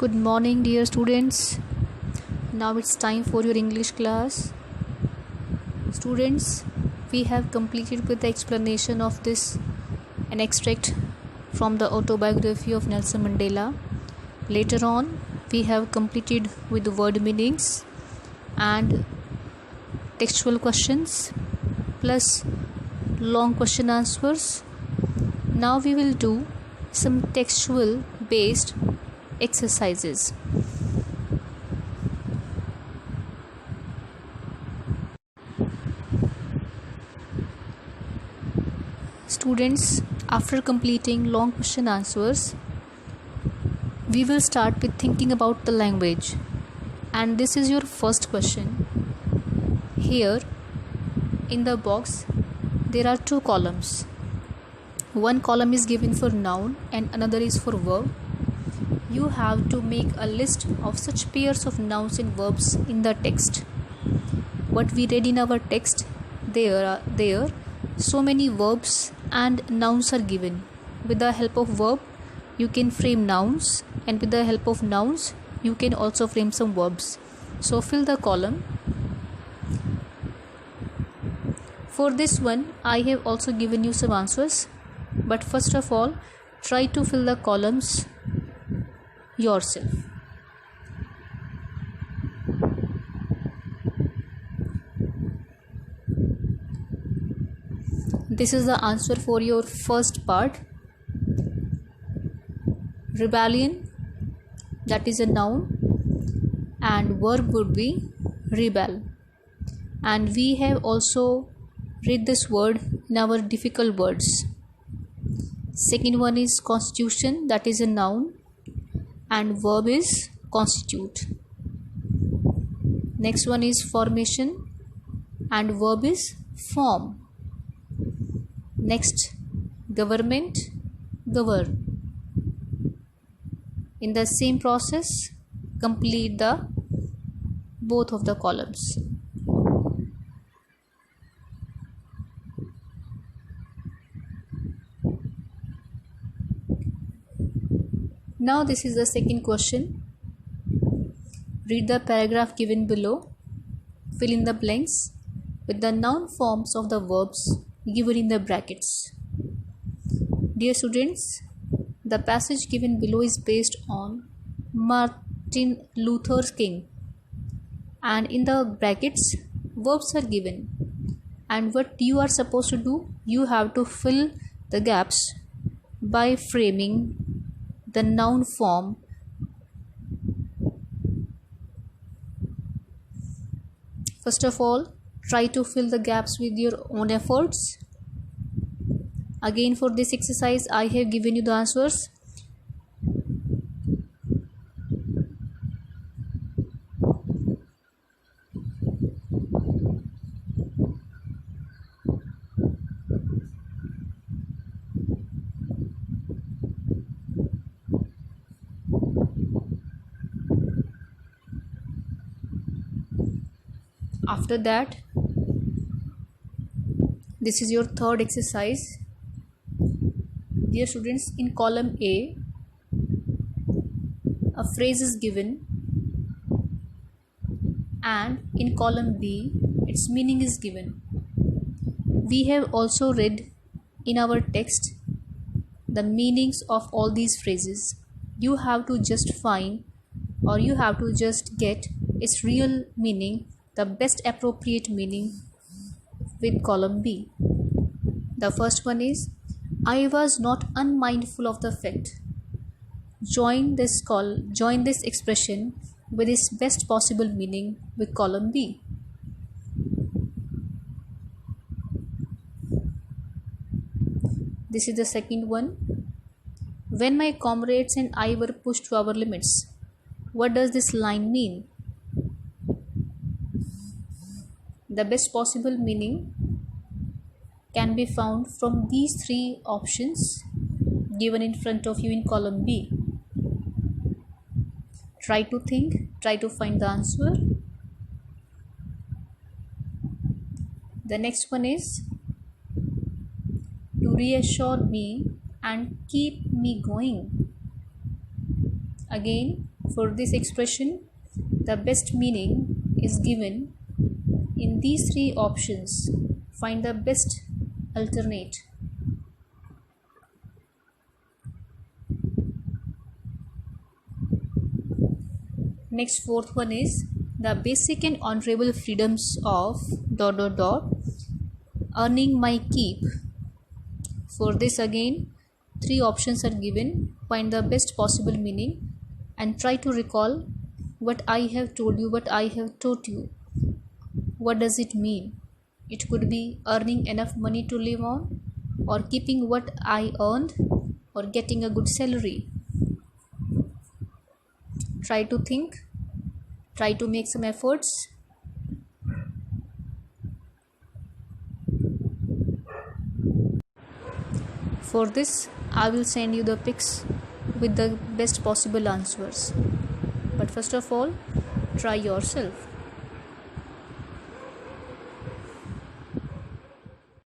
Good morning, dear students. Now it's time for your English class. Students, we have completed with the explanation of this an extract from the autobiography of Nelson Mandela. Later on, we have completed with the word meanings and textual questions plus long question answers. Now we will do some textual based exercises. Students, after completing long question answers, we will start with thinking about the language. And this is your first question. Here in the box, there are two columns. One column is given for noun and another is for verb. You have to make a list of such pairs of nouns and verbs in the text. What we read in our text, there so many verbs and nouns are given. With the help of verb, you can frame nouns, and with the help of nouns, you can also frame some verbs. So fill the column. For this one, I have also given you some answers, but first of all, try to fill the columns yourself. This is the answer for your first part. Rebellion, that is a noun, and verb would be rebel. And we have also read this word in our difficult words. Second one is constitution, that is a noun, and verb is constitute. Next one is formation, and verb is form. Next, government, govern. In the same process, complete the both of the columns. Now this is the second question. Read the paragraph given below. Fill in the blanks with the noun forms of the verbs given in the brackets. Dear students, the passage given below is based on Martin Luther King, and in the brackets verbs are given, and what you are supposed to do, you have to fill the gaps by framing the noun form. First of all, try to fill the gaps with your own efforts. Again, for this exercise, I have given you the answers. After that, this is your third exercise. Dear students, in column A, a phrase is given, and in column B, its meaning is given. We have also read in our text the meanings of all these phrases. You have to just find, or you have to just get its real meaning, the best appropriate meaning with column B. The first one is, I was not unmindful of the fact. Join this expression with its best possible meaning with column B. This is the second one. When my comrades and I were pushed to our limits. What does this line mean? The best possible meaning can be found from these three options given in front of you in column B. Try to think, try to find the answer. The next one is to reassure me and keep me going. Again, For this expression, the best meaning is given in these three options. Find the best alternate. Next, fourth one is the basic and honorable freedoms of ... earning my keep. For this again, three options are given. Find the best possible meaning and try to recall what I have told you, what I have taught you. What does it mean? It could be earning enough money to live on, or keeping what I earned, or getting a good salary. Try to think, try to make some efforts. For this, I will send you the pics with the best possible answers. But first of all, try yourself.